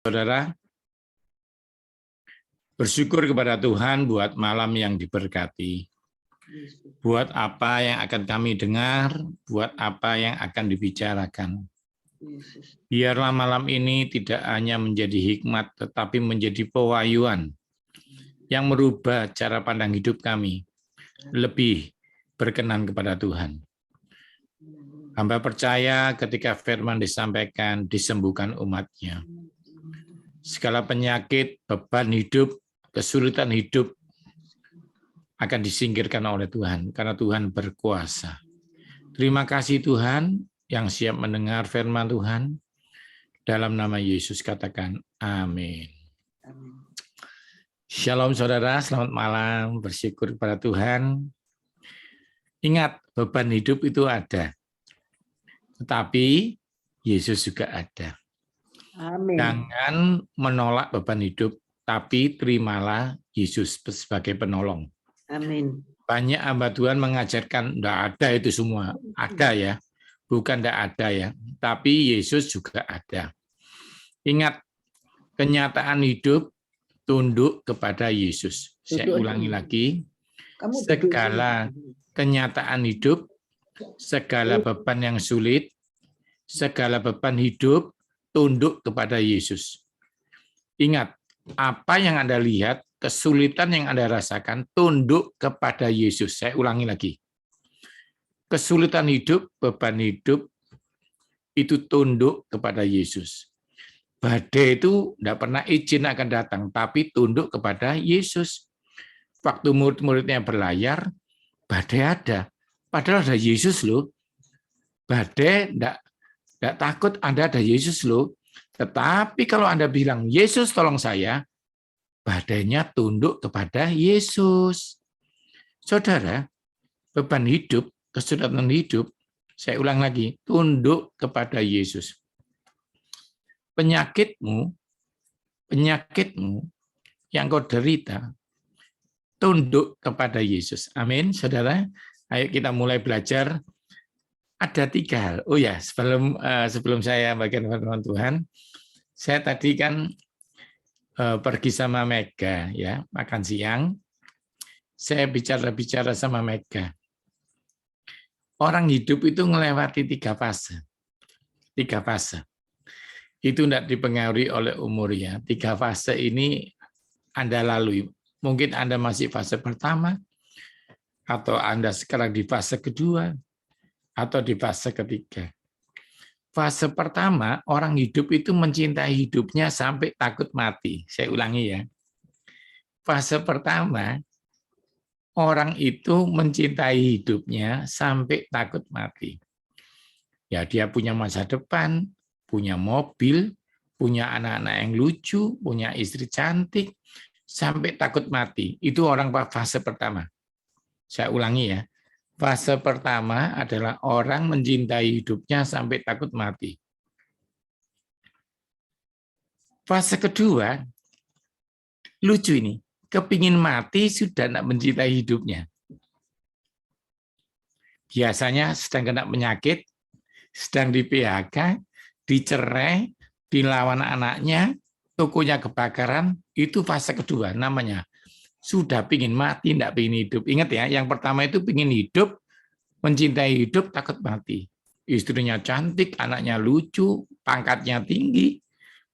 Saudara, bersyukur kepada Tuhan buat malam yang diberkati. Buat apa yang akan kami dengar, buat apa yang akan dibicarakan. Biarlah malam ini tidak hanya menjadi hikmat, tetapi menjadi pewahyuan yang merubah cara pandang hidup kami, lebih berkenan kepada Tuhan. Hamba percaya ketika firman disampaikan, disembuhkan umat-Nya. Segala penyakit, beban hidup, kesulitan hidup akan disingkirkan oleh Tuhan, karena Tuhan berkuasa. Terima kasih Tuhan yang siap mendengar firman Tuhan. Dalam nama Yesus katakan amin. Shalom saudara, selamat malam, bersyukur kepada Tuhan. Ingat, beban hidup itu ada, tetapi Yesus juga ada. Amin. Jangan menolak beban hidup, tapi terimalah Yesus sebagai penolong. Amin. Banyak hamba Tuhan mengajarkan, tidak ada itu semua. Ada ya, bukan tidak ada ya, tapi Yesus juga ada. Ingat, kenyataan hidup tunduk kepada Yesus. Saya ulangi lagi, segala kenyataan hidup, segala beban yang sulit, segala beban hidup, tunduk kepada Yesus. Ingat, apa yang Anda lihat, kesulitan yang Anda rasakan, tunduk kepada Yesus. Saya ulangi lagi. Kesulitan hidup, beban hidup, itu tunduk kepada Yesus. Badai itu tidak pernah izin akan datang, tapi tunduk kepada Yesus. Waktu murid-muridnya berlayar, badai ada. Padahal ada Yesus loh. Badai tidak takut, Anda ada Yesus loh. Tetapi kalau Anda bilang, Yesus tolong saya, badainya tunduk kepada Yesus. Saudara, beban hidup, kesulitan hidup, saya ulang lagi, tunduk kepada Yesus. Penyakitmu yang kau derita, tunduk kepada Yesus. Amin, saudara. Ayo kita mulai belajar. Ada 3 hal. Oh ya, sebelum saya bagian firman Tuhan, saya tadi kan pergi sama Mega ya, makan siang. Saya bicara sama Mega. Orang hidup itu melewati 3 fase. 3 fase. Itu tidak dipengaruhi oleh umur ya. 3 fase ini Anda lalui. Mungkin Anda masih fase pertama, atau Anda sekarang di fase kedua, atau di fase ketiga. Fase pertama, orang hidup itu mencintai hidupnya sampai takut mati. Saya ulangi ya. Fase pertama, orang itu mencintai hidupnya sampai takut mati. Ya, dia punya masa depan, punya mobil, punya anak-anak yang lucu, punya istri cantik, sampai takut mati. Itu orang fase pertama. Saya ulangi ya. Fase pertama adalah orang mencintai hidupnya sampai takut mati. Fase kedua, lucu ini, kepingin mati sudah tidak mencintai hidupnya. Biasanya sedang kena penyakit, sedang di PHK, dicerai, dilawan anaknya, tokonya kebakaran, itu fase kedua namanya. Sudah pingin mati, tidak pingin hidup. Ingat ya, yang pertama itu pingin hidup, mencintai hidup, takut mati. Istrinya cantik, anaknya lucu, pangkatnya tinggi.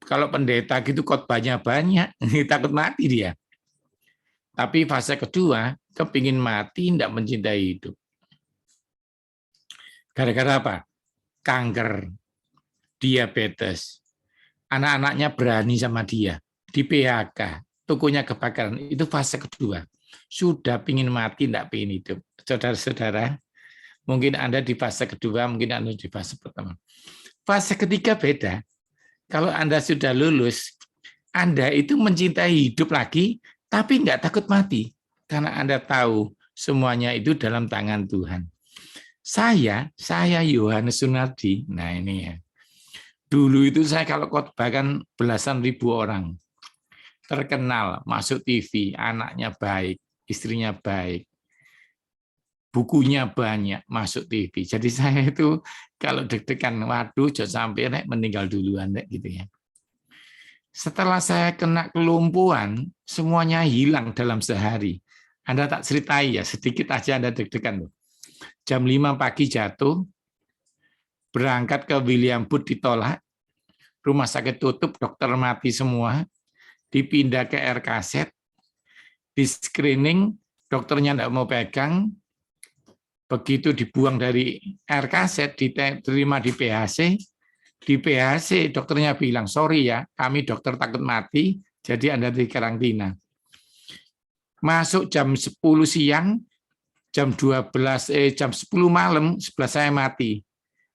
Kalau pendeta gitu khotbahnya banyak, takut mati dia. Tapi fase kedua, kepingin mati, tidak mencintai hidup. Gara-gara apa? Kanker, diabetes. Anak-anaknya berani sama dia, di PHK, tokonya kebakaran. Itu fase kedua. Sudah pingin mati, tidak pingin hidup. Saudara-saudara, mungkin Anda di fase kedua, mungkin Anda di fase pertama. Fase ketiga beda. Kalau Anda sudah lulus, Anda itu mencintai hidup lagi, tapi nggak takut mati. Karena Anda tahu semuanya itu dalam tangan Tuhan. Saya Yohanes Sunardi, nah ini ya. Dulu itu saya kalau khotbah kan belasan ribu orang. Terkenal, masuk TV, anaknya baik, istrinya baik. Bukunya banyak, masuk TV. Jadi saya itu kalau deg-degan, waduh, jangan sampai meninggal duluan gitu ya. Setelah saya kena kelumpuhan, semuanya hilang dalam sehari. Anda tak ceritai ya, sedikit aja Anda deg-degan loh. Jam 5 pagi jatuh, berangkat ke William Booth ditolak, rumah sakit tutup, dokter mati semua, dipindah ke RKZ, di screening, dokternya tidak mau pegang, begitu dibuang dari RKZ, diterima di PHC dokternya bilang, sorry ya, kami dokter takut mati, jadi Anda di karantina. Masuk jam 10 siang, jam 10 malam, sebelah saya mati.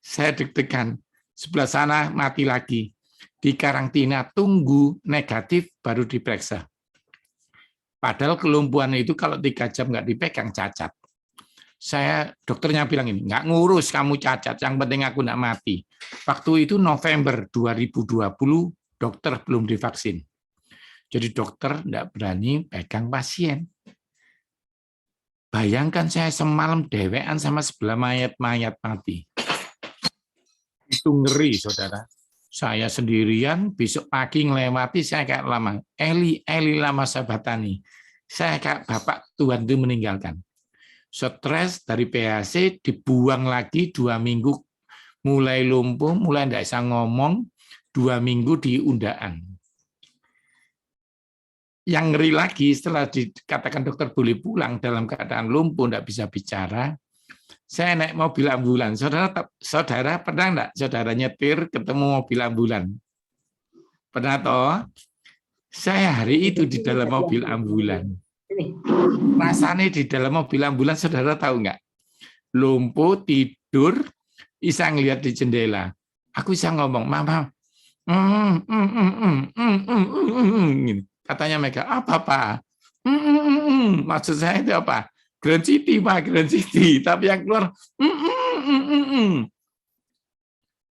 Saya deg-degan, sebelah sana mati lagi. Di karantina, tunggu negatif, baru diperiksa. Padahal kelumpuhan itu kalau 3 jam nggak dipegang, cacat. Dokternya bilang ini, nggak ngurus kamu cacat, yang penting aku nggak mati. Waktu itu November 2020, dokter belum divaksin. Jadi dokter nggak berani pegang pasien. Bayangkan saya semalam dewean sama sebelah mayat-mayat mati. Itu ngeri, saudara. Saya sendirian, besok pagi ngelewati, saya kayak lama. Eli lama sahabatani. Saya kayak bapak Tuhan itu meninggalkan. Stres dari PHC, dibuang lagi 2 minggu, mulai lumpuh, mulai tidak bisa ngomong, 2 minggu di undaan. Yang ngeri lagi, setelah dikatakan dokter boleh pulang dalam keadaan lumpuh, tidak bisa bicara, saya naik mobil ambulan. Saudara pernah enggak saudara nyetir ketemu mobil ambulan? Pernah toh? Saya hari itu di dalam mobil ambulan. Rasanya di dalam mobil ambulan, saudara tahu enggak? Lumpuh, tidur, bisa ngelihat di jendela. Aku bisa ngomong, mama, katanya Mega, apa Pak? Maksud saya itu apa? Grand City, Pak, Grand City. Tapi yang keluar,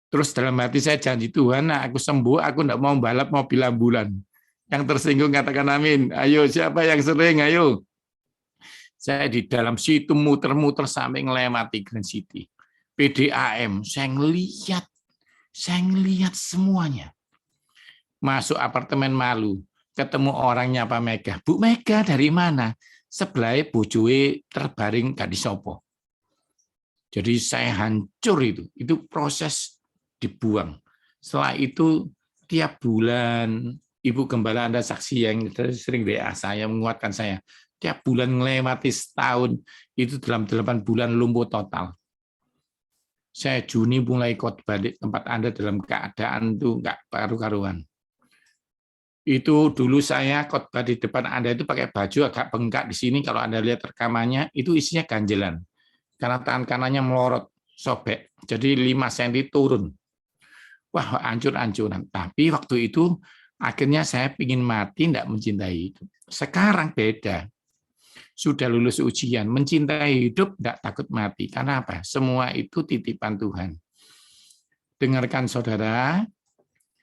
terus dalam hati saya janji Tuhan, nah aku sembuh, aku tidak mau balap mobil ambulan. Yang tersinggung katakan amin. Ayo, siapa yang sering? Ayo. Saya di dalam situ muter-muter sampai ngelewati Grand City. PDAM, saya ngelihat semuanya. Masuk apartemen malu, ketemu orangnya Pak Mega. Bu Mega dari mana? Sebelah bojone terbaring gak disopo. Jadi saya hancur itu proses dibuang. Setelah itu tiap bulan, Ibu Gembala Anda saksi yang sering WA saya, menguatkan saya. Tiap bulan melewati setahun, itu dalam 8 bulan lumpuh total. Saya Juni mulai khotbah di tempat Anda dalam keadaan itu nggak karu-karuan. Itu dulu saya khotbah di depan Anda itu pakai baju agak bengkak di sini, kalau Anda lihat rekamannya, itu isinya ganjelan. Karena tangan kanannya melorot, sobek. Jadi 5 cm turun. Wah, hancur-hancuran. Tapi waktu itu akhirnya saya ingin mati, tidak mencintai hidup. Sekarang beda. Sudah lulus ujian, mencintai hidup, tidak takut mati. Karena apa? Semua itu titipan Tuhan. Dengarkan saudara,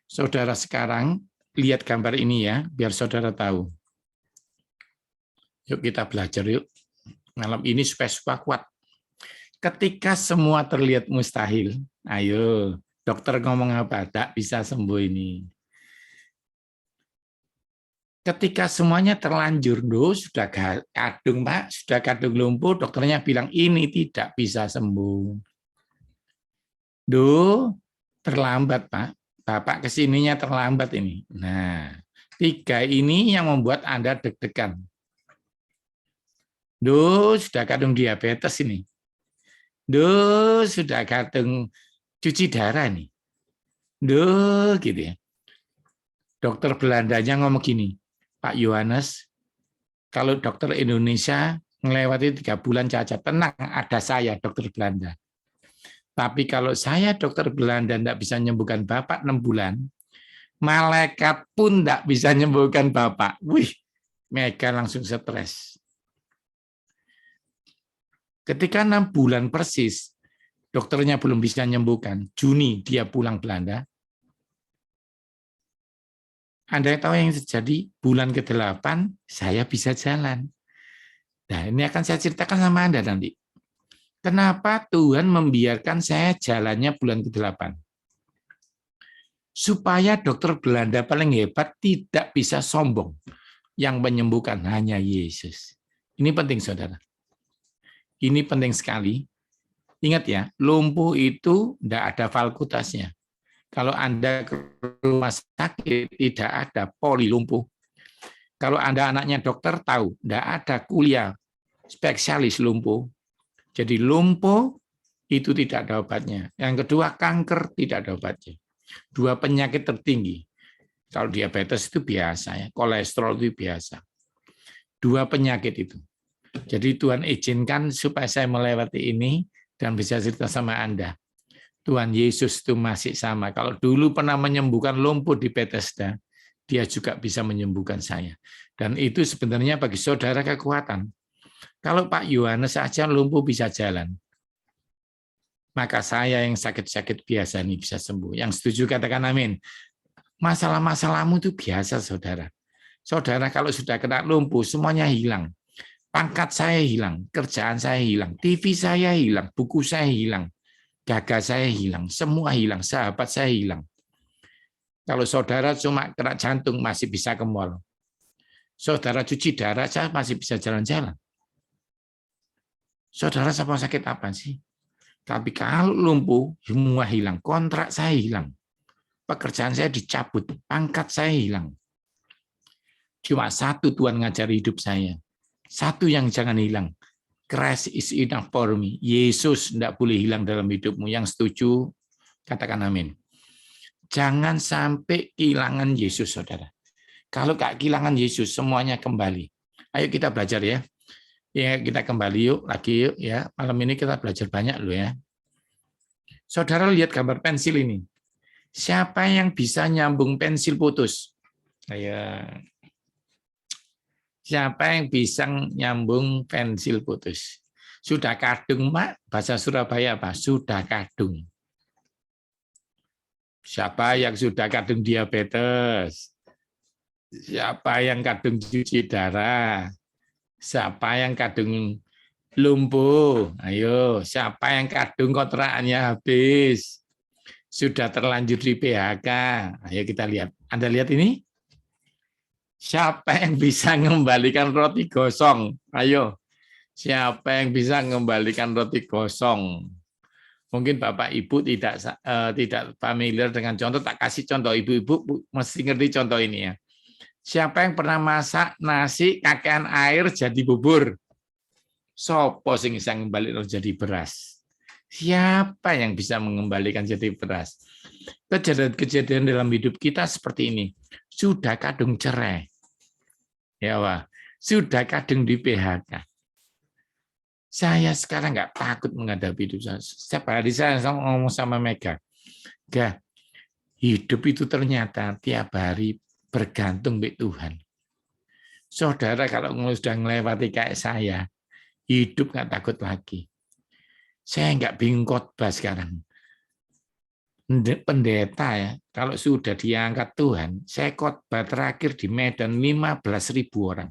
saudara sekarang, lihat gambar ini ya, biar saudara tahu. Yuk kita belajar yuk. Malam ini supaya kuat. Ketika semua terlihat mustahil, ayo, dokter ngomong apa? Tak bisa sembuh ini. Ketika semuanya terlanjur, sudah kadung Pak, sudah kadung lumpuh, dokternya bilang ini tidak bisa sembuh. Terlambat Pak, Bapak kesininya terlambat ini. Nah, 3 ini yang membuat Anda deg-degan. Sudah kadung diabetes ini. Sudah kadung cuci darah nih. Gitu ya. Dokter Belandanya ngomong gini, Pak Yohanes, kalau dokter Indonesia melewati 3 bulan cacat, tenang, ada saya, dokter Belanda. Tapi kalau saya, dokter Belanda, tidak bisa menyembuhkan Bapak 6 bulan, malaikat pun tidak bisa menyembuhkan Bapak. Wih, Mega langsung stres. Ketika 6 bulan persis, dokternya belum bisa menyembuhkan, Juni dia pulang Belanda, Anda tahu yang terjadi, bulan ke-8 saya bisa jalan. Nah, ini akan saya ceritakan sama Anda nanti. Kenapa Tuhan membiarkan saya jalannya bulan ke-8? Supaya dokter Belanda paling hebat tidak bisa sombong. Yang menyembuhkan hanya Yesus. Ini penting, saudara. Ini penting sekali. Ingat ya, lumpuh itu tidak ada fakultasnya. Kalau Anda ke rumah sakit, tidak ada poli lumpuh. Kalau Anda anaknya dokter, tahu, tidak ada kuliah spesialis lumpuh. Jadi lumpuh itu tidak ada obatnya. Yang kedua, kanker tidak ada obatnya. Dua penyakit tertinggi. Kalau diabetes itu biasa, ya. Kolesterol itu biasa. Dua penyakit itu. Jadi Tuhan izinkan supaya saya melewati ini dan bisa cerita sama Anda. Tuhan Yesus itu masih sama. Kalau dulu pernah menyembuhkan lumpuh di Bethesda, dia juga bisa menyembuhkan saya. Dan itu sebenarnya bagi saudara kekuatan. Kalau Pak Yohanes saja lumpuh bisa jalan, maka saya yang sakit-sakit biasa ini bisa sembuh. Yang setuju katakan amin. Masalah-masalahmu itu biasa, saudara. Saudara kalau sudah kena lumpuh, semuanya hilang. Pangkat saya hilang, kerjaan saya hilang, TV saya hilang, buku saya hilang, gagas saya hilang, semua hilang, sahabat saya hilang. Kalau saudara cuma kena jantung, masih bisa ke mall. Saudara cuci darah, saya masih bisa jalan-jalan. Saudara sama sakit apa sih? Tapi kalau lumpuh, semua hilang. Kontrak saya hilang. Pekerjaan saya dicabut, pangkat saya hilang. Cuma satu Tuhan ngajari hidup saya. Satu yang jangan hilang. Christ is enough for me. Yesus tidak boleh hilang dalam hidupmu. Yang setuju, katakan amin. Jangan sampai kehilangan Yesus, saudara. Kalau gak kehilangan Yesus, semuanya kembali. Ayo kita belajar ya. Ya, kita kembali yuk, lagi yuk ya. Malam ini kita belajar banyak loh ya. Saudara lihat gambar pensil ini. Siapa yang bisa nyambung pensil putus? Ayo. Siapa yang bisa nyambung pensil putus? Sudah kadung, Mak. Bahasa Surabaya apa? Sudah kadung. Siapa yang sudah kadung diabetes? Siapa yang kadung cuci darah? Siapa yang kadung lumpuh? Ayo, siapa yang kadung kontrakannya habis? Sudah terlanjur di PHK. Ayo kita lihat. Anda lihat ini? Siapa yang bisa mengembalikan roti gosong? Ayo. Siapa yang bisa mengembalikan roti gosong? Mungkin Bapak Ibu tidak familiar dengan contoh, tak kasih contoh. Ibu-ibu mesti ngerti contoh ini ya. Siapa yang pernah masak nasi kakean air jadi bubur? Sopo sing bisa ngembalikan jadi beras? Siapa yang bisa mengembalikan jadi beras? Kejadian-kejadian dalam hidup kita seperti ini. Sudah kadung cerai. Ya, Wah. Sudah kadung di PHK. Saya sekarang nggak takut menghadapi hidup saya. Setiap hari saya ngomong sama Mega. Gak, hidup itu ternyata tiap hari bergantung dengan Tuhan. Saudara kalau sudah melewati kayak saya, hidup nggak takut lagi. Saya nggak bingung khotbah sekarang. Pendeta ya, kalau sudah diangkat Tuhan, saya khotbah terakhir di Medan 15.000 orang.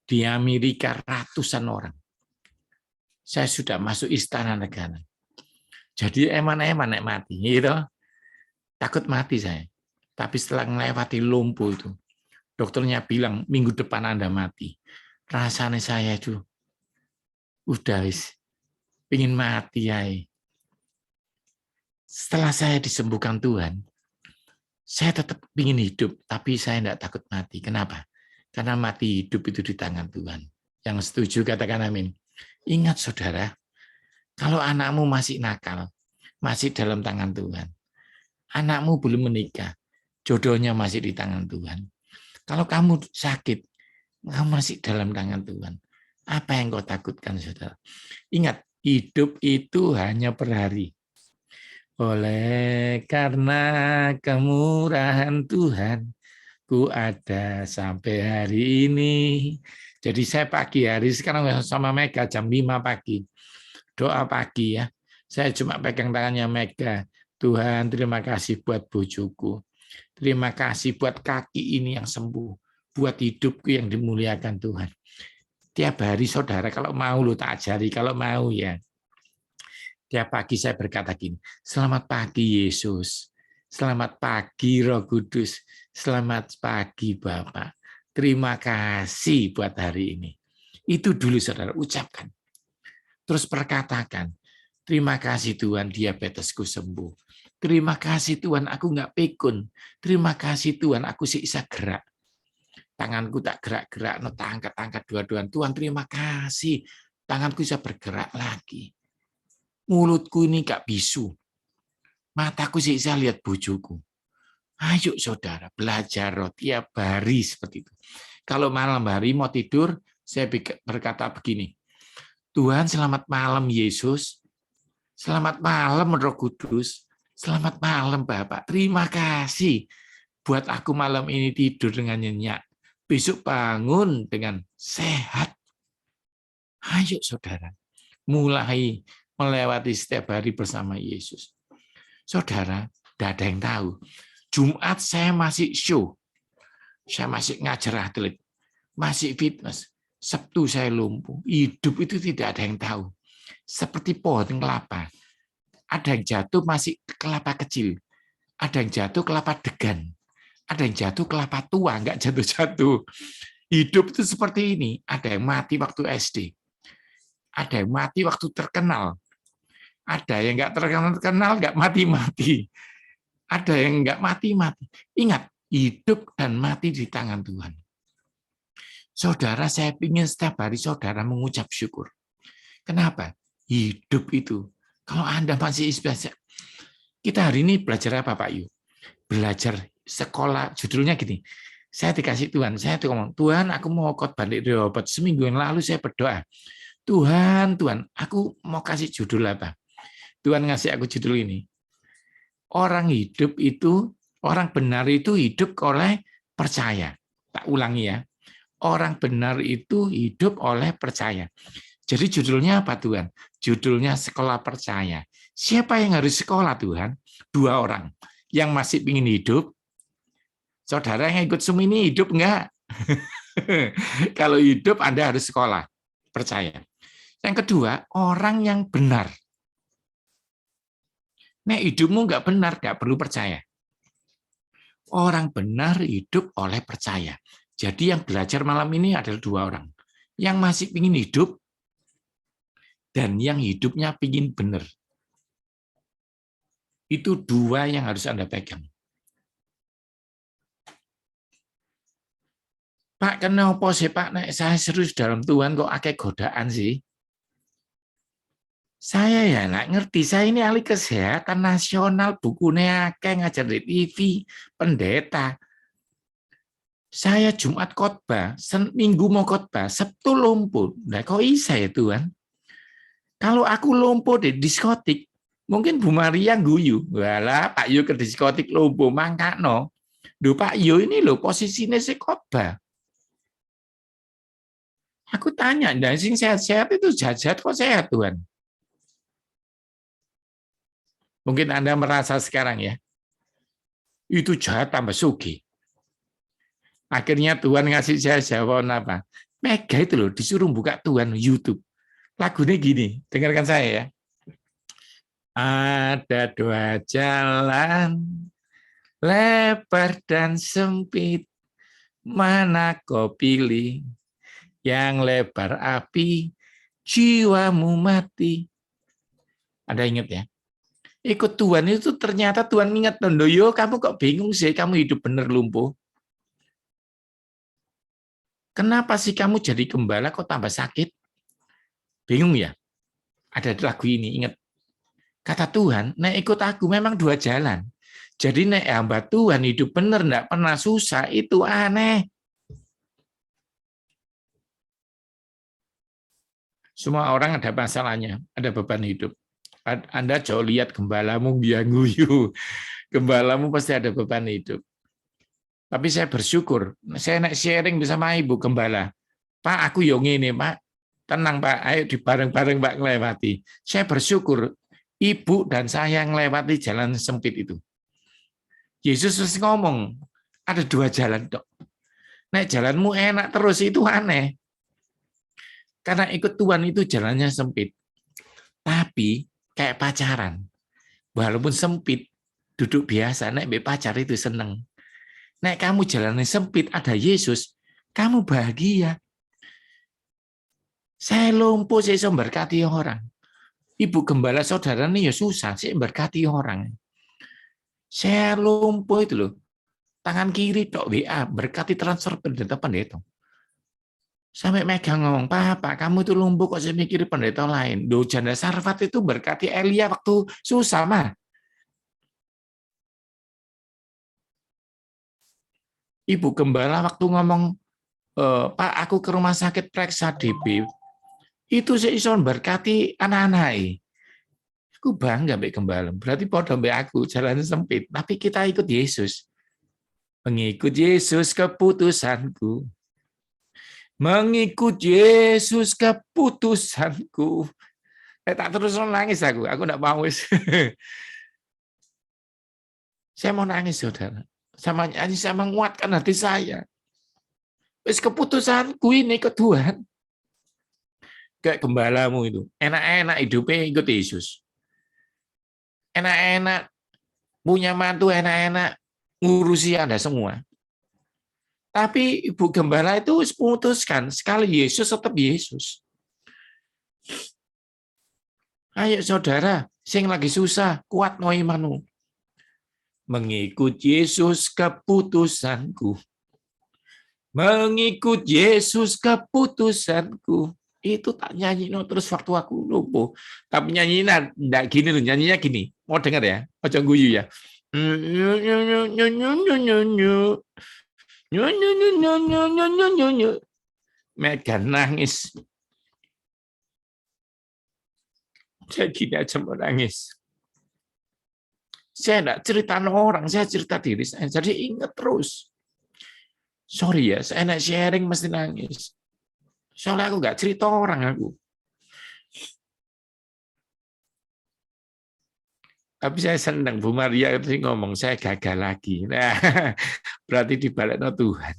Di Amerika ratusan orang. Saya sudah masuk istana negara. Jadi eman-eman nek mati, gitu. Takut mati saya. Tapi setelah melewati lumpuh itu, dokternya bilang minggu depan Anda mati. Rasanya saya itu udah pingin mati ya. Setelah saya disembuhkan Tuhan, saya tetap ingin hidup, tapi saya tidak takut mati. Kenapa? Karena mati hidup itu di tangan Tuhan. Yang setuju katakan amin. Ingat saudara, kalau anakmu masih nakal, masih dalam tangan Tuhan. Anakmu belum menikah, jodohnya masih di tangan Tuhan. Kalau kamu sakit, kamu masih dalam tangan Tuhan. Apa yang kau takutkan, saudara? Ingat, hidup itu hanya per hari. Oleh karena kemurahan Tuhan, ku ada sampai hari ini. Jadi saya pagi hari sekarang sama Mega jam 5 pagi. Doa pagi ya. Saya cuma pegang tangannya Mega. Tuhan, terima kasih buat bojoku. Terima kasih buat kaki ini yang sembuh. Buat hidupku yang dimuliakan Tuhan. Tiap hari saudara kalau mau lu tak ajari, kalau mau ya. Tiap pagi saya berkata gini, selamat pagi Yesus. Selamat pagi Roh Kudus. Selamat pagi Bapak. Terima kasih buat hari ini. Itu dulu saudara, ucapkan. Terus perkatakan, terima kasih Tuhan diabetesku sembuh. Terima kasih Tuhan aku nggak pikun. Terima kasih Tuhan aku bisa gerak. Tanganku tak gerak-gerak, no, tak angkat-angkat dua-duaan. Tuhan terima kasih, tanganku bisa bergerak lagi. Mulutku ini gak bisu. Mataku bisa lihat bojoku. Ayo saudara, belajar tiap hari seperti itu. Kalau malam hari mau tidur, saya berkata begini, Tuhan selamat malam Yesus, selamat malam Roh Kudus, selamat malam Bapak. Terima kasih buat aku malam ini tidur dengan nyenyak. Besok bangun dengan sehat. Ayo saudara, mulai melewati setiap hari bersama Yesus. Saudara, tidak ada yang tahu. Jumat saya masih show. Saya masih ngajar atlet. Masih fitness. Sabtu saya lumpuh. Hidup itu tidak ada yang tahu. Seperti pohon kelapa. Ada yang jatuh masih kelapa kecil. Ada yang jatuh kelapa degan. Ada yang jatuh kelapa tua, nggak jatuh-jatuh. Hidup itu seperti ini. Ada yang mati waktu SD. Ada yang mati waktu terkenal. Ada yang nggak terkenal, nggak mati-mati. Ada yang nggak mati-mati. Ingat, hidup dan mati di tangan Tuhan. Saudara, saya ingin setiap hari saudara mengucap syukur. Kenapa? Hidup itu. Kalau Anda masih biasa, kita hari ini belajar apa Pak Yu? Belajar sekolah, judulnya gini, saya dikasih Tuhan, saya tuh ngomong, Tuhan aku mau khotbah di Rehoboth, seminggu yang lalu saya berdoa, Tuhan, aku mau kasih judul apa? Tuhan ngasih aku judul ini, orang hidup itu, orang benar itu hidup oleh percaya. Tak ulangi ya, orang benar itu hidup oleh percaya. Jadi judulnya apa Tuhan? Judulnya sekolah percaya. Siapa yang harus sekolah Tuhan? 2 orang. Yang masih ingin hidup, saudara yang ikut Zoom ini hidup enggak? Kalau hidup Anda harus sekolah, percaya. Yang kedua, orang yang benar. Nek hidupmu enggak benar, enggak perlu percaya. Orang benar hidup oleh percaya. Jadi yang belajar malam ini adalah 2 orang. Yang masih ingin hidup, dan yang hidupnya ingin benar. Itu 2 yang harus Anda pegang. Pak, kenapa sih Pak? Nek saya serius dalam Tuhan kok akeh godaan sih? Saya ya nggak ngerti. Saya ini ahli kesehatan nasional, bukunya akeh, ngajar di TV, pendeta. Saya Jumat khotbah, Minggu mau khotbah, Sabtu lumpuh. Nah, kok bisa ya Tuhan? Kalau aku lumpuh di diskotik, mungkin Bu Maria guyu. Walah, Pak Yu ke diskotik lumpuh, mangkakno. Duh Pak Yu ini loh posisinya si khotbah. Aku tanya, dan sing sehat-sehat itu jahat kok sehat Tuhan? Mungkin Anda merasa sekarang ya, itu jahat tambah sugih. Akhirnya Tuhan ngasih saya jawaban apa? Mega itu loh, disuruh buka Tuhan YouTube. Lagunya gini, dengarkan saya ya. Ada 2 jalan, lebar dan sempit, mana kau pilih? Yang lebar api, jiwamu mati. Ada ingat ya? Ikut Tuhan itu ternyata Tuhan ingat, Dondoyo, kamu kok bingung sih, kamu hidup bener lumpuh. Kenapa sih kamu jadi gembala kok tambah sakit? Bingung ya? Ada lagu ini, ingat. Kata Tuhan, nek ikut aku memang 2 jalan. Jadi nek hamba Tuhan hidup bener, enggak pernah susah, itu aneh. Semua orang ada masalahnya, ada beban hidup. Anda jauh lihat gembalamu biang guyu. Gembalamu pasti ada beban hidup. Tapi saya bersyukur, saya naik sharing bersama Ibu Gembala. Pak, aku yang ini, Pak. Tenang, Pak. Ayo di bareng-bareng, Pak, melewati. Saya bersyukur, Ibu dan saya melewati jalan sempit itu. Yesus terus ngomong, ada 2 jalan, Dok. Nek jalanmu enak terus, itu aneh. Karena ikut Tuhan itu jalannya sempit. Tapi kayak pacaran. Walaupun sempit, duduk biasa, nek mbek pacar itu seneng. Nek kamu jalannya sempit, ada Yesus, kamu bahagia. Saya lumpuh, saya bisa berkati orang. Ibu gembala saudara nih ya susah, saya berkati orang. Saya lumpuh itu loh, tangan kiri tok WA, berkati transfer pendeta pendeta. Sampai megang ngomong, Pak, kamu itu lumpuh kok saya mikir pendeta lain. Duh, janda Sarfat itu berkati Elia waktu susah mah. Ibu gembala waktu ngomong, Pak, aku ke rumah sakit periksa DB, itu saya iso berkati anak-anak. Aku bangga mbak gembala. Berarti pada mbak aku jalan sempit, tapi kita ikut Yesus. Mengikut Yesus keputusanku. Mengikut Yesus keputusanku. Tak terus nangis aku enggak mau. Saya mau nangis, saudara. Sama nyanyi, saya menguatkan hati saya. Wis keputusanku ini ke Tuhan. Kayak gembalamu itu. Enak-enak hidupnya ikut Yesus. Enak-enak punya mantu, enak-enak ngurusi Anda semua. Tapi Ibu Gembala itu memutuskan, sekali Yesus tetap Yesus. Ayo saudara, sing lagi susah, kuat no imanmu. Mengikut Yesus keputusanku. Mengikut Yesus keputusanku. Itu tak nyanyi no terus waktu aku lupa. Tapi nyanyinya enggak gini loh, nyanyinya gini. Mau dengar ya? Ojo guyu ya. Megan nangis. Saya gini aja mau nangis. Saya enggak cerita orang, saya cerita diri saya. Jadi ingat terus. Sorry ya, saya enak sharing mesti nangis. Soalnya aku nggak cerita orang aku. Tapi saya senang Bu Maria itu ngomong saya gagal lagi. Nah, berarti dibalikno Tuhan.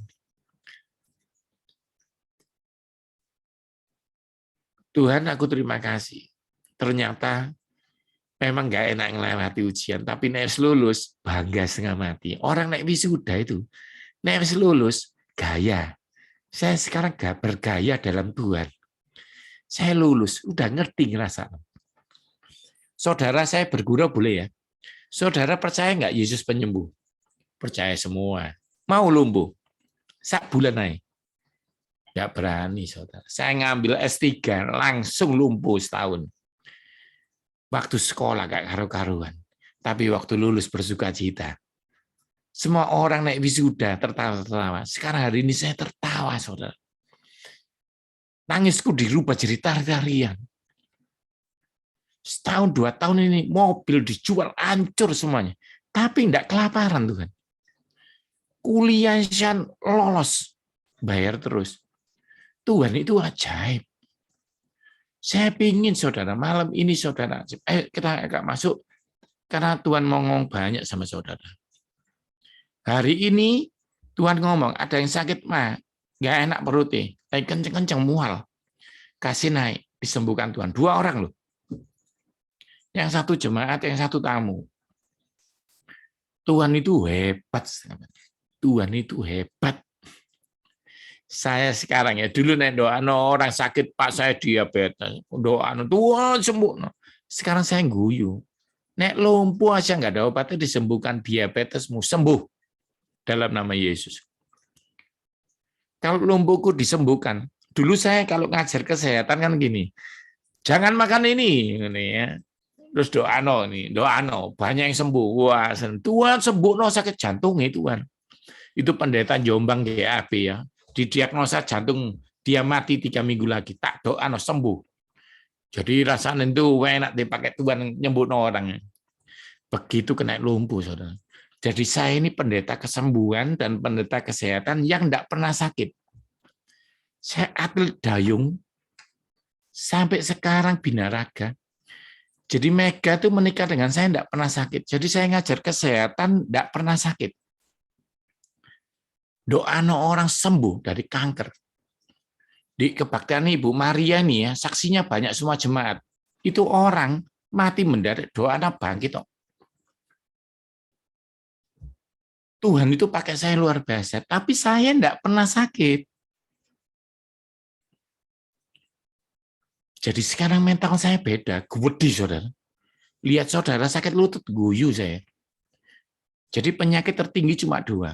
Tuhan, aku terima kasih. Ternyata memang nggak enak ngelewati ujian, tapi nek lulus bangga setengah mati. Orang nek wisuda itu, nek lulus gaya. Saya sekarang gak bergaya dalam Tuhan. Saya lulus, udah ngerti ngerasa. Saudara saya bergurau boleh ya. Saudara percaya nggak Yesus penyembuh? Percaya semua. Mau lumpuh? Sak bulan aja. Nggak berani, saudara. Saya ngambil S3, langsung lumpuh setahun. Waktu sekolah gak karu-karuan. Tapi waktu lulus bersuka cita. Semua orang naik wisuda tertawa-tertawa. Sekarang hari ini saya tertawa, saudara. Nangisku dirubah jadi tari-tarian. Setahun, 2 tahun ini mobil dijual, hancur semuanya. Tapi enggak kelaparan, Tuhan. Kuliah lolos. Bayar terus. Tuhan itu ajaib. Saya pingin, saudara, malam ini, saudara, kita agak masuk, karena Tuhan mau ngomong banyak sama saudara. Hari ini Tuhan ngomong, ada yang sakit mah, nggak enak perutnya, tapi kenceng-kenceng mual, kasih naik, disembuhkan Tuhan. 2 orang loh, yang satu jemaat, yang satu tamu. Tuhan itu hebat, Tuhan itu hebat. Saya sekarang ya, dulu nek doa orang sakit, Pak saya diabetes, doa Tuhan sembuh. Sekarang saya guyu, nek lumpuh aja nggak ada obatnya, disembuhkan diabetesmu, sembuh dalam nama Yesus. Kalau lumpuhku disembuhkan. Dulu saya kalau ngajar kesehatan kan gini, jangan makan ini ya. Terus doa banyak yang sembuh. Wah, Tuhan sembuh no sakit jantung itu Tuhan. Itu pendeta Jombang GAB ya. Didiagnosa jantung, dia mati 3 minggu lagi. Tak doa no sembuh. Jadi rasanya itu enak dipakai Tuhan nyembuh no orang. Begitu kena lumpuh, saudara. Jadi saya ini pendeta kesembuhan dan pendeta kesehatan yang tidak pernah sakit. Saya atlet dayung, sampai sekarang binaraga. Jadi Mega itu menikah dengan saya tidak pernah sakit. Jadi saya ngajar kesehatan tidak pernah sakit. Doa orang sembuh dari kanker. Di kebaktian Ibu Maria nih ya, saksinya banyak semua jemaat. Itu orang mati mendadak, doa bangkit. Tuhan itu pakai saya luar biasa, tapi saya enggak pernah sakit. Jadi sekarang mental saya beda, gede saudara. Lihat saudara sakit lutut, guyu saya. Jadi penyakit tertinggi cuma 2.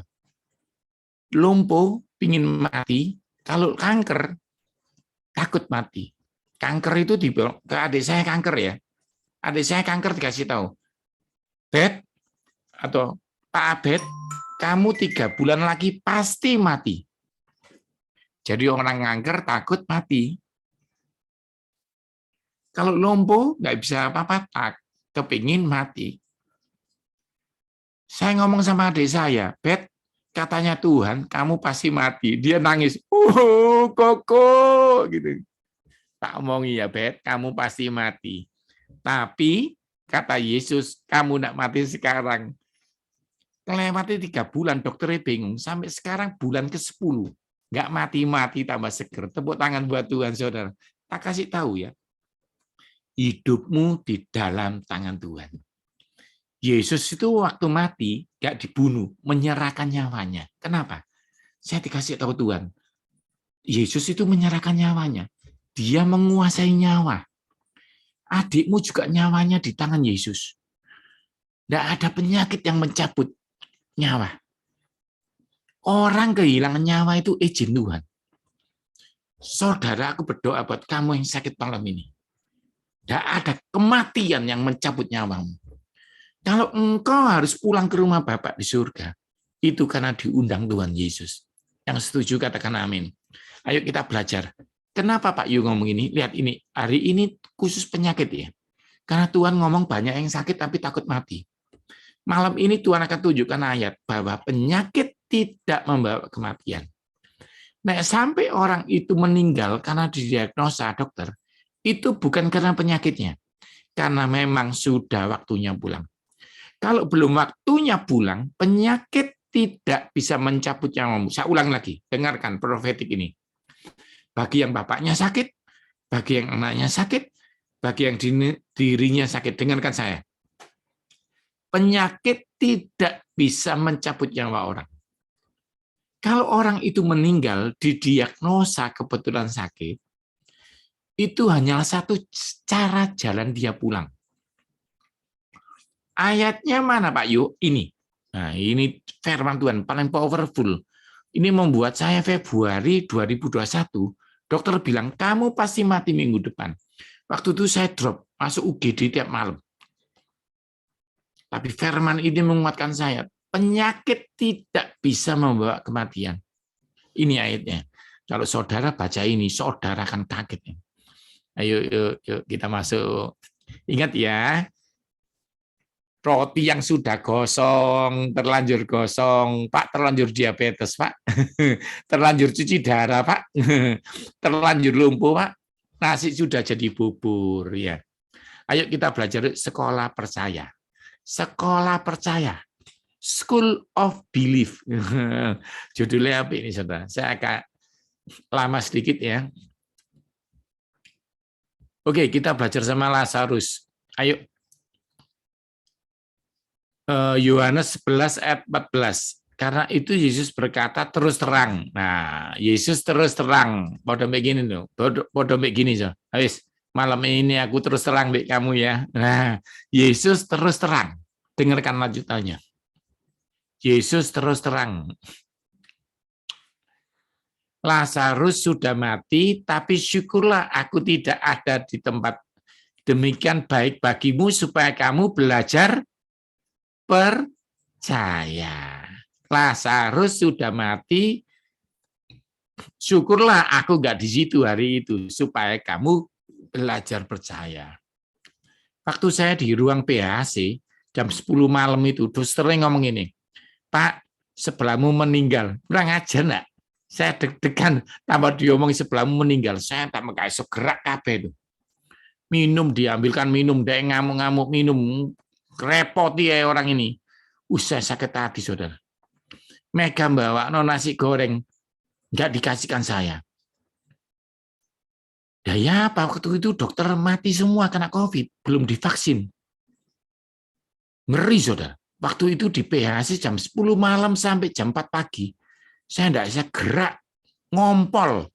Lumpuh, pingin mati. Kalau kanker, takut mati. Kanker itu ke adik saya kanker ya. Adik saya kanker dikasih tahu. Bet, atau Pak Abed, kamu 3 bulan lagi pasti mati. Jadi orang kanker takut mati. Kalau lumpuh, nggak bisa apa-apa, kepingin mati. Saya ngomong sama adik saya, Bet, katanya Tuhan, kamu pasti mati. Dia nangis, koko, gitu. Tak omong ya, Bet, kamu pasti mati. Tapi, kata Yesus, kamu nggak mati sekarang. Kelewati 3 bulan, dokternya bingung. Sampai sekarang bulan ke-10. Nggak mati-mati, tambah seger. Tepuk tangan buat Tuhan, saudara. Tak kasih tahu ya, hidupmu di dalam tangan Tuhan. Yesus itu waktu mati gak dibunuh, menyerahkan nyawanya. Kenapa? Saya dikasih tahu Tuhan. Yesus itu menyerahkan nyawanya. Dia menguasai nyawa. Adikmu juga nyawanya di tangan Yesus. Tidak ada penyakit yang mencabut nyawa. Orang kehilangan nyawa itu izin Tuhan. Saudara, aku berdoa buat kamu yang sakit malam ini. Tidak ada kematian yang mencabut nyawamu. Kalau engkau harus pulang ke rumah Bapak di surga, itu karena diundang Tuhan Yesus. Yang setuju katakan amin. Ayo kita belajar. Kenapa Pak Yu ngomong ini? Lihat ini, hari ini khusus penyakit ya. Karena Tuhan ngomong banyak yang sakit tapi takut mati. Malam ini Tuhan akan tunjukkan ayat bahwa penyakit tidak membawa kematian. Nah, sampai orang itu meninggal karena didiagnosa dokter, itu bukan karena penyakitnya. Karena memang sudah waktunya pulang. Kalau belum waktunya pulang, penyakit tidak bisa mencabut nyawamu. Saya ulang lagi, dengarkan profetik ini. Bagi yang bapaknya sakit, bagi yang anaknya sakit, bagi yang dirinya sakit, dengarkan saya. Penyakit tidak bisa mencabut nyawa orang. Kalau orang itu meninggal, didiagnosa kebetulan sakit, itu hanyalah satu cara jalan dia pulang. Ayatnya mana Pak Yu? Ini. Nah, ini firman Tuhan paling powerful. Ini membuat saya Februari 2021, dokter bilang, kamu pasti mati minggu depan. Waktu itu saya drop, masuk UGD tiap malam. Tapi firman ini menguatkan saya, penyakit tidak bisa membawa kematian. Ini ayatnya. Kalau saudara baca ini, saudara akan kaget. Ayo, yuk kita masuk. Ingat ya, roti yang sudah gosong, terlanjur gosong, Pak, terlanjur diabetes, Pak. Terlanjur cuci darah, Pak. Terlanjur lumpuh, Pak. Nasi sudah jadi bubur, ya. Ayo kita belajar sekolah percaya. Sekolah percaya. School of Belief. Judulnya apa ini, saudara? Saya agak lama sedikit ya. Oke, kita belajar sama Lazarus. Ayo. Yohanes 11 ayat 14. Karena itu Yesus berkata terus terang. Nah, Yesus terus terang. Pada begini loh. Pada begini so. Habis malam ini aku terus terang dek kamu ya. Nah, Yesus terus terang. Dengarkan lanjutannya. Yesus terus terang. Lazarus sudah mati, tapi syukurlah aku tidak ada di tempat. Demikian baik bagimu supaya kamu belajar percaya. Lazarus sudah mati, syukurlah aku nggak di situ hari itu, supaya kamu belajar percaya. Waktu saya di ruang PHC, jam 10 malam itu, dosennya ngomong ini, Pak, sebelahmu meninggal. Kurang ajar enggak? Saya deg-degan, tambah diomong sebelahmu meninggal. Saya tak mau kayak gerak kabeh itu. Minum, diambilkan minum, dia ngamuk-ngamuk minum. Repoti ya orang ini. Saya sakit hati, saudara. Mega bawa nasi goreng, nggak dikasihkan saya. Ya apa waktu itu dokter mati semua kena COVID, belum divaksin. Ngeri, saudara. Waktu itu di PHC jam 10 malam sampai jam 4 pagi. Saya tidak bisa gerak, ngompol.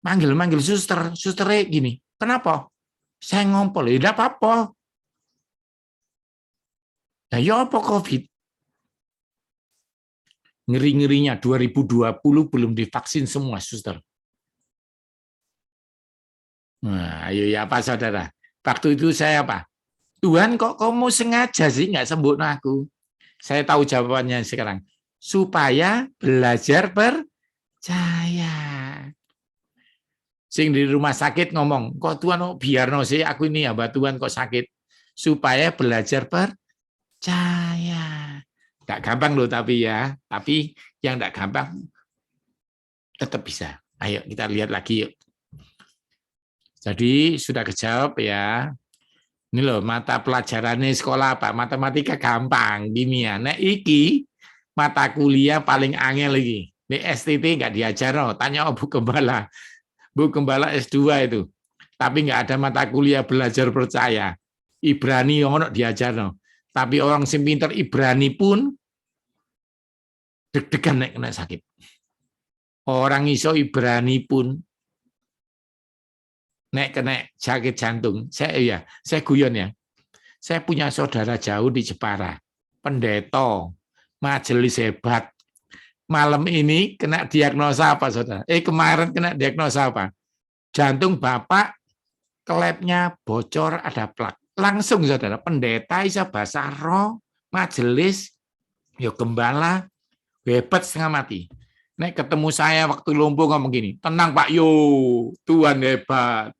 Manggil suster, susternya gini, kenapa? Saya ngompol, ya tidak apa-apa. Nah, ya apa COVID? Ngeri-ngerinya 2020 belum divaksin semua, suster. Nah, ayo ya apa saudara? Waktu itu saya apa? Tuhan kok kamu sengaja sih nggak sembuhin aku? Saya tahu jawabannya sekarang. Supaya belajar percaya. Sing di rumah sakit ngomong, kok Tuhan biar no sih aku ini hamba Tuhan kok sakit. Supaya belajar percaya. Nggak gampang loh tapi ya. Tapi yang nggak gampang tetap bisa. Ayo kita lihat lagi yuk. Jadi sudah kejawab ya. Ini loh mata pelajarannya sekolah apa? Matematika gampang, kimia. Nek iki mata kuliah paling angel lagi. Di STT nggak diajar no. Tanya Bu Gembala. Bu Gembala S2 itu. Tapi nggak ada mata kuliah belajar percaya. Ibrani ono diajar no. Tapi orang sing pinter Ibrani pun deg-degan nek kena sakit. Orang iso Ibrani pun nek kena sakit jantung. Saya guyon ya. Saya punya saudara jauh di Jepara, pendeta, majelis hebat. Malam ini kena diagnosa apa, saudara? Kemarin kena diagnosa apa? Jantung bapak, klepnya bocor, ada plak. Langsung, saudara, pendeta isa bahasa roh, majelis, ya gembala, hebat setengah mati. Nek ketemu saya waktu lumpuh ngomong gini, tenang Pak Yo, Tuhan hebat.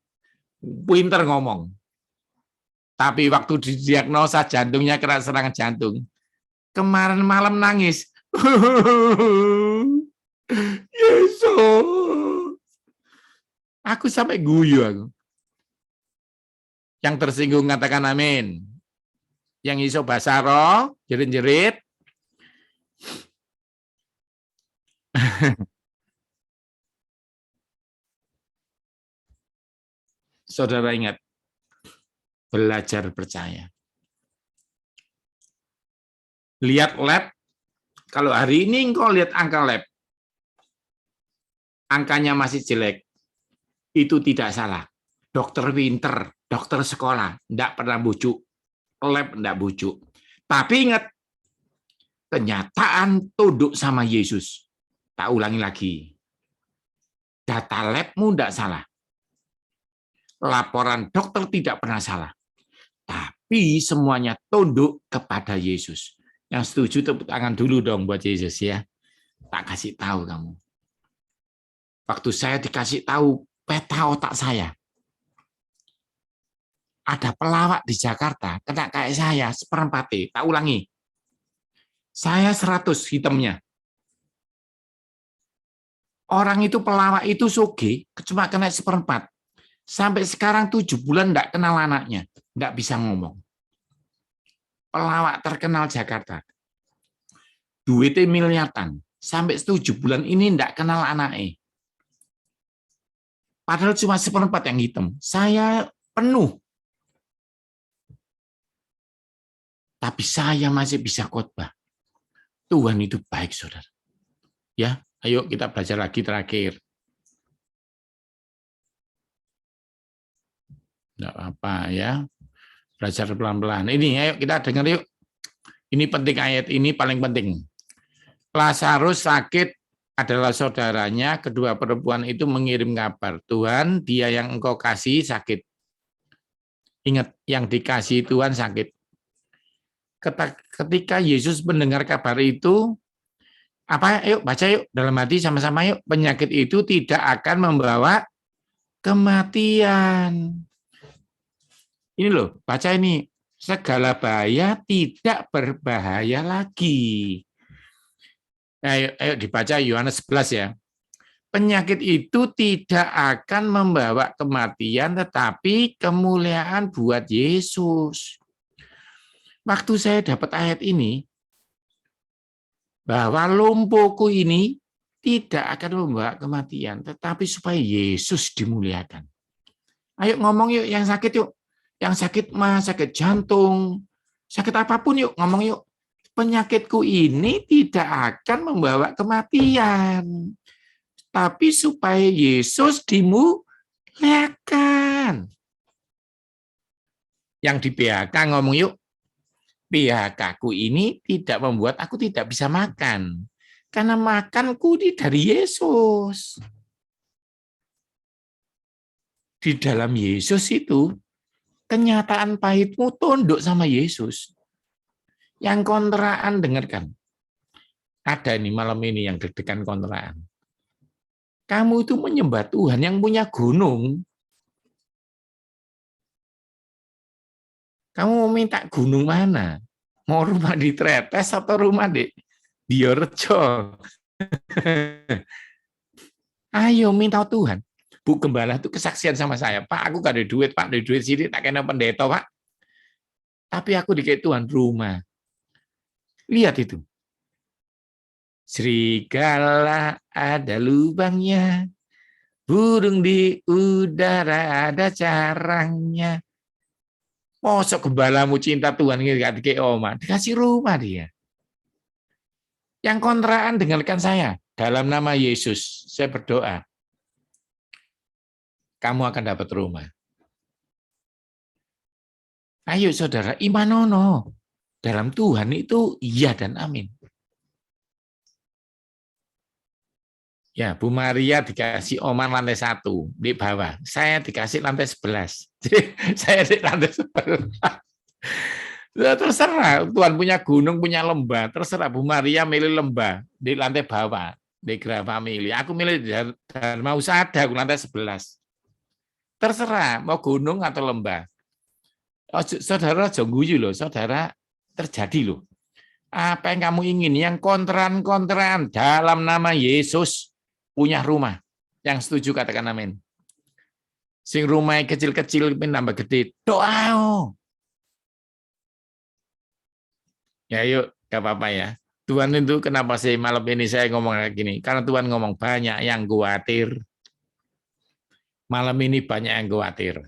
Pinter ngomong. Tapi waktu didiagnosa jantungnya kena serangan jantung. Kemarin malam nangis. Yesus. Aku sampai guyu aku. Yang tersinggung katakan amin. Yang iso bahasa roh, jerit-jerit. Saudara ingat, belajar percaya. Lihat lab, kalau hari ini engkau lihat angka lab, angkanya masih jelek, itu tidak salah. Dokter pinter, dokter sekolah, tidak pernah bujuk. Lab tidak bujuk. Tapi ingat, kenyataan tunduk sama Yesus. Tak ulangi lagi. Data labmu tidak salah. Laporan dokter tidak pernah salah. Tapi semuanya tunduk kepada Yesus. Yang setuju tepuk tangan dulu dong buat Yesus ya. Tak kasih tahu kamu. Waktu saya dikasih tahu peta otak saya. Ada pelawak di Jakarta, kena kayak saya, seperempat. Tak ulangi. Saya 100 hitamnya. Orang itu pelawak itu soge, cuma kena seperempat. Sampai sekarang 7 bulan tidak kenal anaknya. Tidak bisa ngomong. Pelawak terkenal Jakarta. Duitnya miliaran. Sampai 7 bulan ini tidak kenal anaknya. Padahal cuma seperempat yang hitam. Saya penuh. Tapi saya masih bisa khotbah. Tuhan itu baik, saudara. Ya, ayo kita belajar lagi terakhir. Tidak apa ya. Belajar pelan-pelan. Ini ayo kita dengar yuk. Ini penting, ayat ini paling penting. Lazarus sakit adalah saudaranya, kedua perempuan itu mengirim kabar. Tuhan, dia yang engkau kasih sakit. Ingat, yang dikasih Tuhan sakit. Ketika Yesus mendengar kabar itu, apa? Yuk baca yuk dalam hati sama-sama yuk. Penyakit itu tidak akan membawa kematian. Ini loh, baca ini. Segala bahaya tidak berbahaya lagi. Ayo dibaca Yohanes 11 ya. Penyakit itu tidak akan membawa kematian, tetapi kemuliaan buat Yesus. Waktu saya dapat ayat ini, bahwa lumpuhku ini tidak akan membawa kematian, tetapi supaya Yesus dimuliakan. Ayo ngomong yuk yang sakit yuk. Yang sakit mah sakit jantung, Sakit apapun yuk, ngomong yuk. Penyakitku ini tidak akan membawa kematian. Tapi supaya Yesus dimuliakan. Yang di PHK ngomong yuk, PHK-ku ini tidak membuat aku tidak bisa makan. Karena makanku dari Yesus. Di dalam Yesus itu, kenyataan pahitmu tunduk sama Yesus. Yang kontraan dengarkan. Ada nih malam ini yang deg-degan kontraan. Kamu itu menyembah Tuhan yang punya gunung. Kamu mau minta gunung mana? Mau rumah di Tretes atau rumah di Diorejo? Ayo minta Tuhan. Bu Gembala itu kesaksian sama saya. Pak, aku gak ada duit, Pak. Ada duit sini, tak kena pendeta, Pak. Tapi aku dikasih Tuhan rumah. Lihat itu. Serigala ada lubangnya. Burung di udara ada carangnya. Mosok gembalamu cinta Tuhan gak dikasih oma. Dikasih rumah dia. Yang kontraan dengarkan saya. Dalam nama Yesus, saya berdoa. Kamu akan dapat rumah. Ayo saudara, imanono. Dalam Tuhan itu iya dan amin. Ya, Bu Maria dikasih Oman lantai 1 di bawah. Saya dikasih lantai 11. Jadi saya di lantai 11. Ya, terserah, Tuhan punya gunung, punya lembah. Terserah Bu Maria milih lembah di lantai bawah, di Gra Family. Aku milih Dharma Usada, aku lantai 11. Terserah, mau gunung atau lembah. Oh, saudara jongguyu loh, saudara terjadi loh. Apa yang kamu ingin, yang kontran-kontran dalam nama Yesus punya rumah. Yang setuju katakan amin. Sing rumah kecil-kecil nambah gede. Doa. Ya yuk, gak apa-apa ya. Tuhan itu kenapa sih malam ini saya ngomong kayak gini? Karena Tuhan ngomong banyak yang khawatir. Malam ini banyak yang khawatir.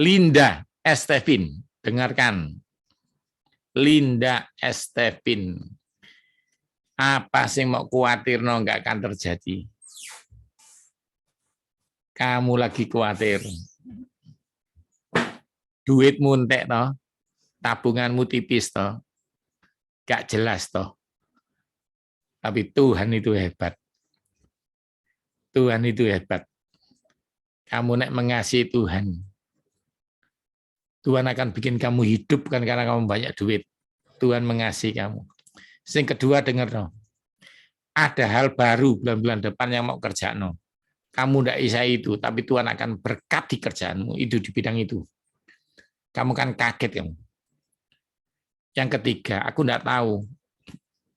Linda Estevin, dengarkan. Linda Estevin. Apa sih mau khawatir no nggak akan terjadi? Kamu lagi khawatir. Duitmu entek toh, tabunganmu tipis toh, gak jelas toh. Tapi Tuhan itu hebat. Tuhan itu hebat. Kamu nek mengasihi Tuhan, Tuhan akan bikin kamu hidup bukan karena kamu banyak duit. Tuhan mengasihi kamu. Yang kedua dengar no. Ada hal baru bulan-bulan depan yang mau kerja no. Kamu tidak bisa itu, tapi Tuhan akan berkati kerjaanmu itu di bidang itu. Kamu kan kaget kamu. Yang ketiga, aku tidak tahu.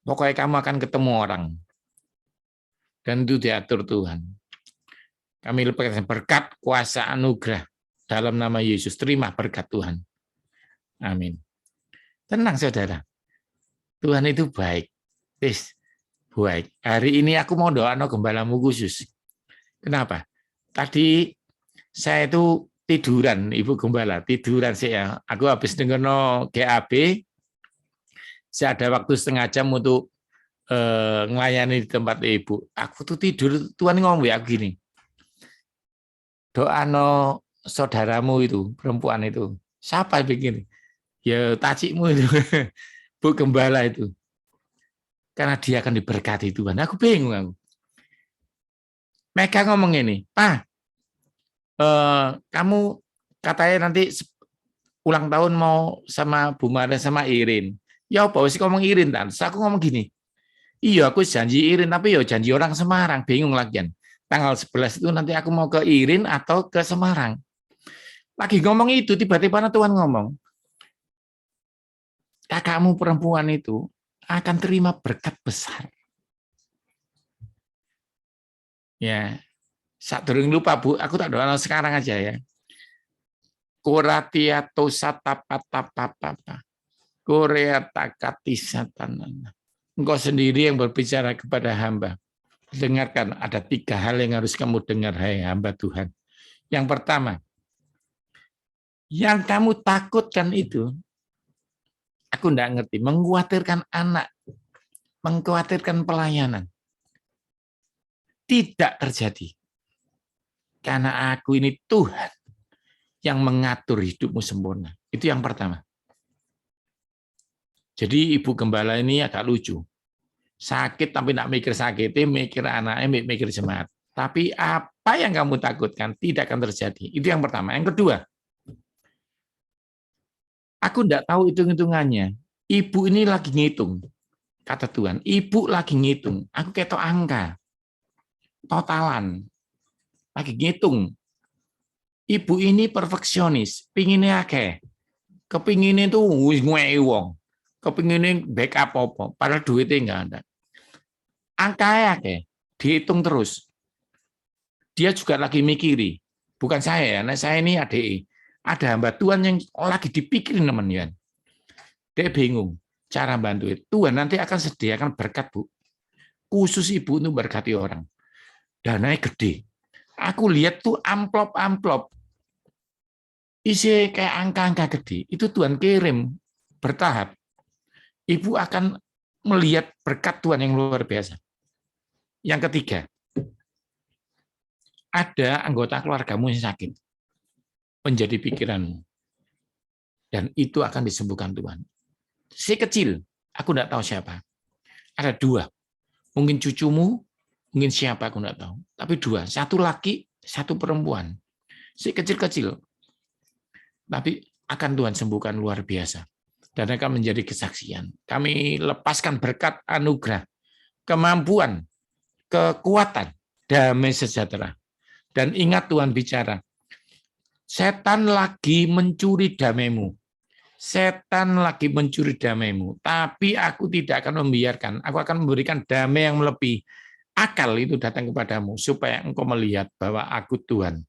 Pokoknya kamu akan ketemu orang. Dan itu diatur Tuhan. Kami lepaskan berkat, kuasa, anugerah dalam nama Yesus. Terima berkat Tuhan. Amin. Tenang saudara. Tuhan itu baik. Baik. Hari ini aku mau doa gembalamu khusus. Kenapa? Tadi saya itu tiduran, Ibu Gembala. Tiduran saya. Aku habis dengar GAB. Saya ada waktu setengah jam untuk ngelayani di tempat Ibu. Aku tuh tidur, Tuhan ngomong ya gini. Doa saudaramu itu, perempuan itu. Siapa begini? Ya tacikmu itu. Bu Gembala itu. Karena dia akan diberkati Tuhan. Aku bingung aku. Mereka ngomong ini, Pak, kamu katanya nanti ulang tahun mau sama Bu Mada sama Irin. Ya apa sih ngomong Irin kan? Aku ngomong gini. Iya, aku janji Irin, tapi ya janji orang Semarang. Bingung lagian. Tanggal 11 itu nanti aku mau ke Irin atau ke Semarang. Lagi ngomong itu, tiba-tiba Tuhan ngomong, kakakmu perempuan itu akan terima berkat besar. Ya, saat durung lupa Bu, aku tak doa sekarang aja ya. Koratia tosata papa, Korea takatisatan. Engkau sendiri yang berbicara kepada hamba. Dengarkan, ada 3 hal yang harus kamu dengar, hai hamba Tuhan. Yang pertama, yang kamu takutkan itu Aku enggak ngerti, mengkhawatirkan anak, mengkhawatirkan pelayanan. Tidak terjadi. Karena aku ini Tuhan yang mengatur hidupmu sempurna. Itu yang pertama. Jadi ibu gembala ini agak lucu. Sakit tapi tidak mikir sakitnya, mikir anaknya, mikir jemaat. Tapi apa yang kamu takutkan tidak akan terjadi. Itu yang pertama. Yang kedua, aku tidak tahu hitung-hitungannya. Ibu ini lagi ngitung. Kata Tuhan, ibu lagi ngitung. Aku ketok angka. Totalan. Lagi ngitung. Ibu ini perfeksionis. Pinginnya akeh. Kepinginnya itu ngewei wong. Kepinginnya backup apa. Padahal duitnya nggak ada. Angkanya akeh. Dihitung terus. Dia juga lagi mikiri. Bukan saya ya. Nah, saya ini ADE. Ada hamba Tuhan yang lagi dipikirin teman-teman. Dia bingung cara bantu. Tuhan nanti akan sediakan berkat, Bu. Khusus ibu itu berkati orang. Dananya gede. Aku lihat tuh amplop-amplop. Isi kayak angka-angka gede. Itu Tuhan kirim bertahap. Ibu akan melihat berkat Tuhan yang luar biasa. Yang ketiga, ada anggota keluargamu yang sakit. Menjadi pikiranmu. Dan itu akan disembuhkan Tuhan. Si kecil, aku tidak tahu siapa. Ada dua. Mungkin cucumu, mungkin siapa, aku tidak tahu. Tapi dua. Satu laki, satu perempuan. Si kecil-kecil. Tapi akan Tuhan sembuhkan luar biasa. Dan akan menjadi kesaksian. Kami lepaskan berkat anugerah, kemampuan, kekuatan, damai sejahtera. Dan ingat Tuhan bicara, setan lagi mencuri damaimu. Setan lagi mencuri damaimu. Tapi aku tidak akan membiarkan. Aku akan memberikan damai yang melebihi akal itu datang kepadamu. Supaya engkau melihat bahwa aku Tuhan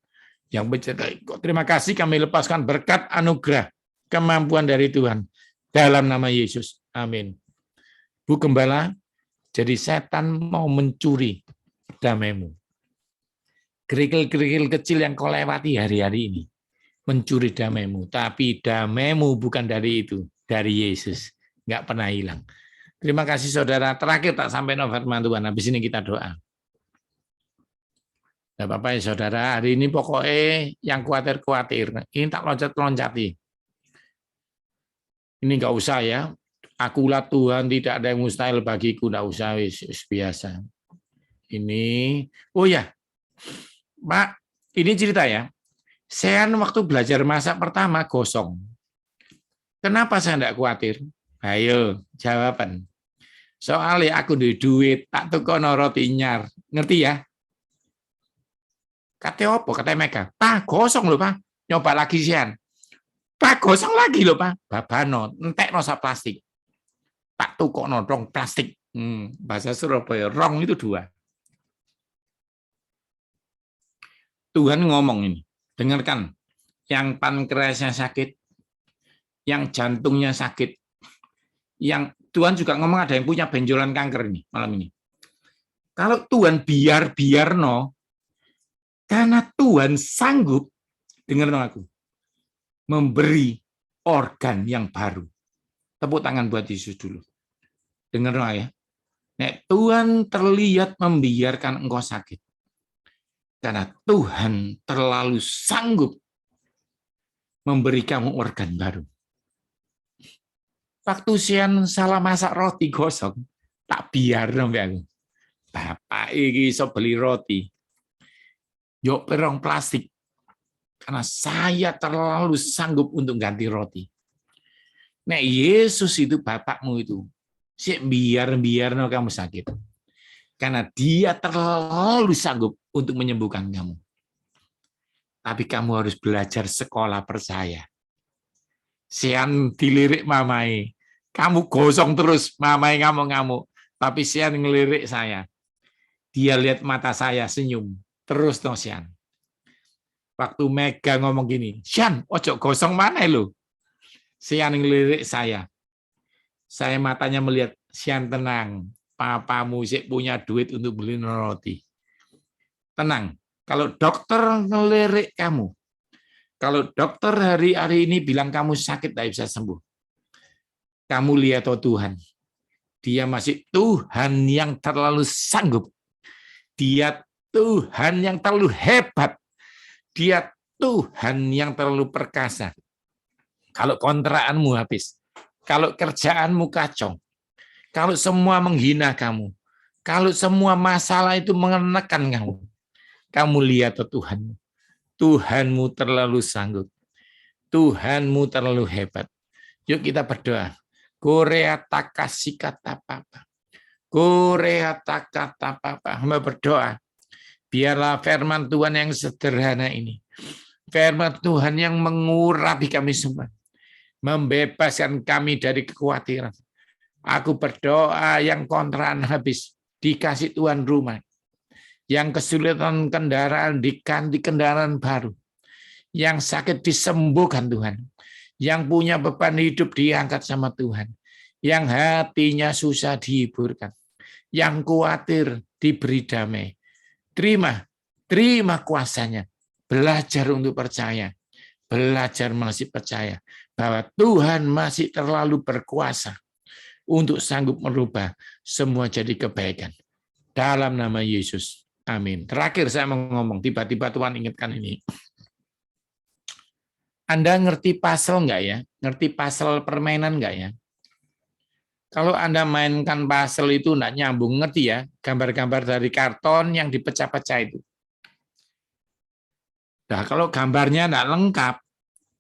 yang mencintai. Terima kasih kami lepaskan berkat anugerah, kemampuan dari Tuhan. Dalam nama Yesus. Amin. Bu Gembala, jadi setan mau mencuri damaimu. Kerikil-kerikil kecil yang kau lewati hari-hari ini. Mencuri damaimu. Tapi damaimu bukan dari itu. Dari Yesus. Nggak pernah hilang. Terima kasih saudara. Terakhir tak sampai firman Tuhan. Habis ini kita doa. Tidak apa-apa ya saudara. Hari ini pokoknya yang khawatir-khawatir. Ini tak loncat-loncati. Ini nggak usah ya. Akulah Tuhan, tidak ada yang mustahil bagiku. Nggak usah, biasa. Ini, oh ya, Pak, ini cerita ya. Saya waktu belajar masak pertama gosong. Kenapa saya tidak khawatir? Ayo, jawaban. Soalnya aku duit, tak tukono roti nyar. Ngerti ya? Kata apa? Kata Mega. Pak, gosong loh, Pak. Nyoba lagi sian. Pak, gosong lagi loh, Pak. Babano, entek nosa plastik. Tak tukono rong plastik. Bahasa Surabaya, rong itu 2. Tuhan ngomong ini. Dengarkan. Yang pankreasnya sakit, yang jantungnya sakit, yang Tuhan juga ngomong ada yang punya benjolan kanker ini malam ini. Kalau Tuhan biar no, karena Tuhan sanggup, dengar aku, memberi organ yang baru. Tepuk tangan buat Yesus dulu. Dengar ya. Nek Tuhan terlihat membiarkan engkau sakit. Karena Tuhan terlalu sanggup memberi kamu organ baru. Waktu sian salah masak roti gosong, tak biar sampai aku. Bapak iki iso beli roti. Yuk perong plastik. Karena saya terlalu sanggup untuk ganti roti. Nek Yesus itu bapakmu itu, sik biar no kamu sakit. Karena dia terlalu sanggup untuk menyembuhkan kamu. Tapi kamu harus belajar sekolah percaya. Sian dilirik mamai. Kamu gosong terus, mamai ngamuk-ngamuk. Tapi Sian ngelirik saya. Dia lihat mata saya senyum. Terus no Sian. Waktu Mega ngomong gini, Sian, ojo gosong mana lu? Sian ngelirik saya. Saya matanya melihat, Sian tenang. Papamu sih punya duit untuk beli roti. Tenang. Kalau dokter ngelirik kamu, kalau dokter hari ini bilang kamu sakit, tidak bisa sembuh. Kamu lihat oh Tuhan, dia masih Tuhan yang terlalu sanggup. Dia Tuhan yang terlalu hebat. Dia Tuhan yang terlalu perkasa. Kalau kontraanmu habis, kalau kerjaanmu kacau, kalau semua menghina kamu, kalau semua masalah itu mengenakan kamu, kamu lihat oh Tuhan, Tuhanmu terlalu sanggup. Tuhanmu terlalu hebat. Yuk kita berdoa. Korea takasi kata papa. Korea kata papa. Hamba berdoa. Biarlah firman Tuhan yang sederhana ini. Firman Tuhan yang mengurapi kami semua. Membebaskan kami dari kekhawatiran. Aku berdoa yang kontrakan habis. Dikasih Tuhan rumah. Yang kesulitan kendaraan diganti kendaraan baru. Yang sakit disembuhkan Tuhan. Yang punya beban hidup diangkat sama Tuhan. Yang hatinya susah dihiburkan. Yang khawatir diberi damai. Terima kuasanya. Belajar untuk percaya. Belajar masih percaya bahwa Tuhan masih terlalu berkuasa untuk sanggup merubah semua jadi kebaikan. Dalam nama Yesus. Amin. Terakhir saya mau ngomong, tiba-tiba Tuhan ingatkan ini. Anda ngerti puzzle nggak ya? Ngerti puzzle permainan nggak ya? Kalau Anda mainkan puzzle itu nggak nyambung, ngerti ya? Gambar-gambar dari karton yang dipecah-pecah itu. Nah, kalau gambarnya nggak lengkap,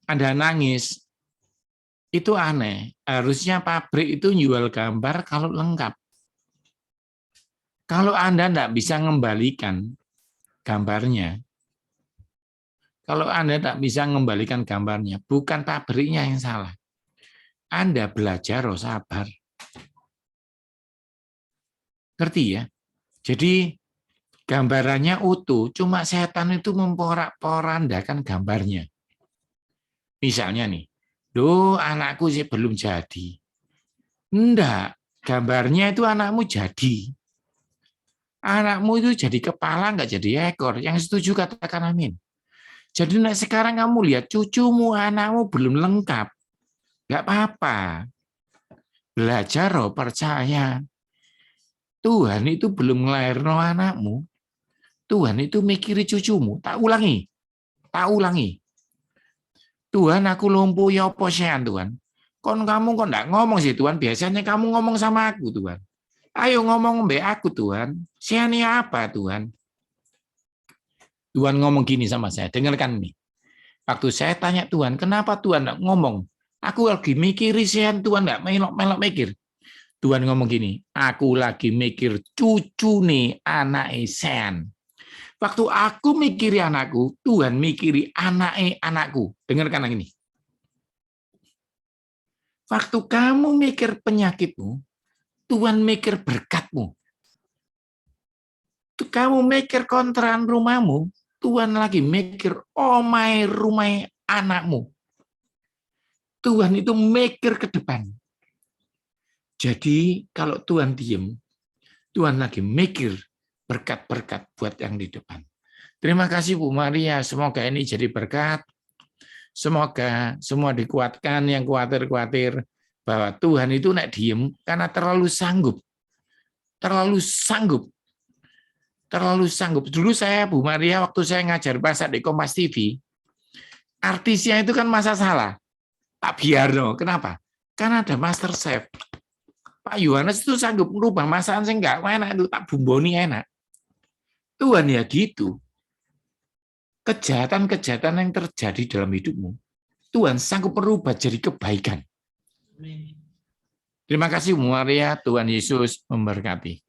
Anda nangis, itu aneh. Harusnya pabrik itu jual gambar kalau lengkap. Kalau Anda nggak bisa mengembalikan gambarnya, kalau Anda tidak bisa mengembalikan gambarnya, bukan pabriknya yang salah. Anda belajar, sabar. Ngerti ya? Jadi gambarannya utuh, cuma setan itu memporak-porandakan gambarnya. Misalnya nih, anakku sih belum jadi. Enggak, gambarnya itu anakmu jadi. Anakmu itu jadi kepala, enggak jadi ekor. Yang setuju katakan amin. Jadi sekarang kamu lihat cucumu, anakmu belum lengkap. Enggak apa-apa. Belajar, percaya. Tuhan itu belum ngelahirno anakmu. Tuhan itu mikiri cucumu. Tak ulangi. Tuhan, aku lumpuh ya apa sean Tuhan. Kon kamu kok enggak ngomong sih Tuhan. Biasanya kamu ngomong sama aku Tuhan. Ayo ngomong mbak aku Tuhan. Seani apa Tuhan? Tuhan ngomong gini sama saya. Dengarkan nih. Waktu saya tanya Tuhan, kenapa Tuhan enggak ngomong? Aku lagi mikir sean Tuhan enggak melok-melok mikir. Tuhan ngomong gini, aku lagi mikir cucu nih anak sean. Waktu aku mikiri anakku, Tuhan mikiri anakku. Dengarkan yang ini. Waktu kamu mikir penyakitmu, Tuhan mikir berkatmu. Kamu mikir kontrakan rumahmu, Tuhan lagi mikir rumah anakmu. Tuhan itu mikir ke depan. Jadi kalau Tuhan diem, Tuhan lagi mikir berkat-berkat buat yang di depan. Terima kasih Bu Maria, semoga ini jadi berkat. Semoga semua dikuatkan yang khawatir-khawatir bahwa Tuhan itu nak diem karena terlalu sanggup. Terlalu sanggup. Dulu saya Bu Maria waktu saya ngajar bahasa di Kompas TV, artisnya itu kan masa salah. Pak Biarno, kenapa? Karena ada Master Chef. Pak Yohanes itu sanggup merubah masakan saya enggak enak itu tak bumboni enak. Tuhan ya gitu. Kejahatan-kejahatan yang terjadi dalam hidupmu, Tuhan sanggup merubah jadi kebaikan. Terima kasih Bu Maria, Tuhan Yesus memberkati.